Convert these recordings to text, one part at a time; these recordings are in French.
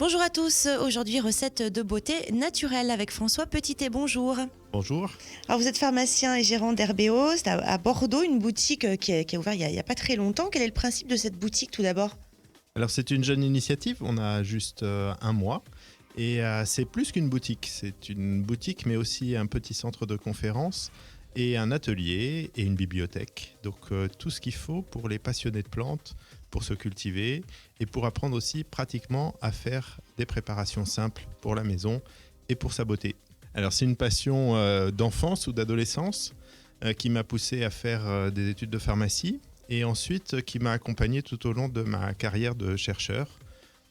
Bonjour à tous, aujourd'hui recette de beauté naturelle avec François Petitet, bonjour. Bonjour. Alors vous êtes pharmacien et gérant d'Herbéo, c'est à Bordeaux, une boutique qui est ouverte il y a pas très longtemps. Quel est le principe de cette boutique tout d'abord ? Alors c'est une jeune initiative, on a juste un mois et c'est plus qu'une boutique. C'est une boutique mais aussi un petit centre de conférence et un atelier et une bibliothèque. Donc tout ce qu'il faut pour les passionnés de plantes, pour se cultiver et pour apprendre aussi pratiquement à faire des préparations simples pour la maison et pour sa beauté. Alors c'est une passion d'enfance ou d'adolescence qui m'a poussé à faire des études de pharmacie et ensuite qui m'a accompagné tout au long de ma carrière de chercheur.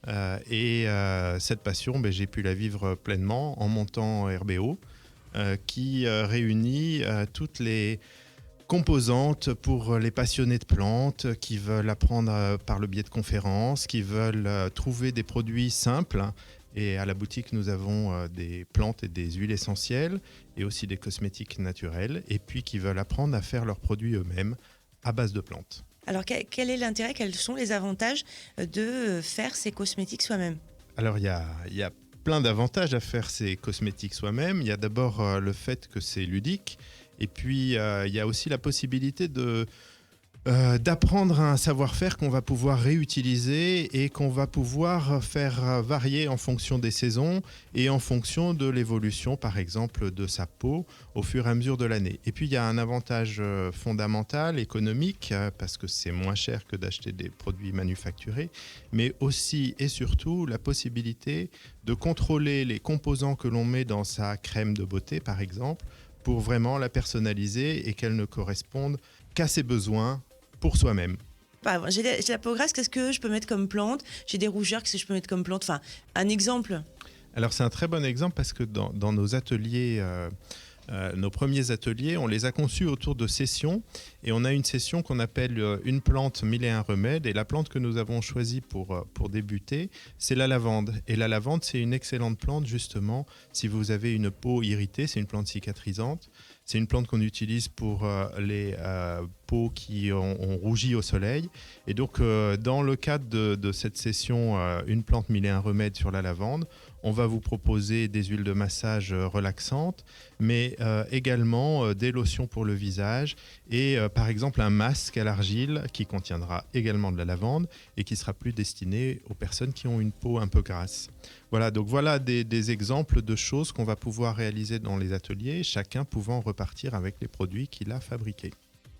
Cette passion, j'ai pu la vivre pleinement en montant Herbéo qui réunit toutes les composantes pour les passionnés de plantes qui veulent apprendre par le biais de conférences, qui veulent trouver des produits simples. Et à la boutique, nous avons des plantes et des huiles essentielles et aussi des cosmétiques naturels et puis qui veulent apprendre à faire leurs produits eux-mêmes à base de plantes. Alors quel est l'intérêt, quels sont les avantages de faire ces cosmétiques soi-même ? Alors il y a plein d'avantages à faire ces cosmétiques soi-même. Il y a d'abord le fait que c'est ludique. Et puis, il y a aussi la possibilité d'apprendre un savoir-faire qu'on va pouvoir réutiliser et qu'on va pouvoir faire varier en fonction des saisons et en fonction de l'évolution, par exemple, de sa peau au fur et à mesure de l'année. Et puis, il y a un avantage fondamental, économique, parce que c'est moins cher que d'acheter des produits manufacturés, mais aussi et surtout la possibilité de contrôler les composants que l'on met dans sa crème de beauté, par exemple, pour vraiment la personnaliser et qu'elle ne corresponde qu'à ses besoins pour soi-même. J'ai la peau grasse, qu'est-ce que je peux mettre comme plante ? J'ai des rougeurs, qu'est-ce que je peux mettre comme plante ? Enfin, un exemple. Alors c'est un très bon exemple parce que dans nos ateliers, nos premiers ateliers, on les a conçus autour de sessions et on a une session qu'on appelle une plante, mille et un remèdes, et la plante que nous avons choisie pour débuter, c'est la lavande. Et la lavande, c'est une excellente plante justement si vous avez une peau irritée, c'est une plante cicatrisante. C'est une plante qu'on utilise pour les peaux qui ont rougi au soleil. Et donc, dans le cadre de cette session, une plante mille et un remèdes sur la lavande, on va vous proposer des huiles de massage relaxantes, mais également des lotions pour le visage et par exemple un masque à l'argile qui contiendra également de la lavande et qui sera plus destiné aux personnes qui ont une peau un peu grasse. Voilà, donc voilà des exemples de choses qu'on va pouvoir réaliser dans les ateliers, chacun pouvant repartir avec les produits qu'il a fabriqués.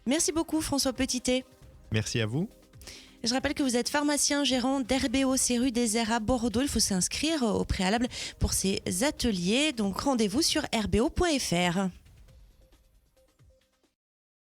Merci beaucoup François Petitet. Merci à vous. Je rappelle que vous êtes pharmacien gérant d'Herbéo, c'est rue des Airs à Bordeaux. Il faut s'inscrire au préalable pour ces ateliers. Donc rendez-vous sur herbeo.fr.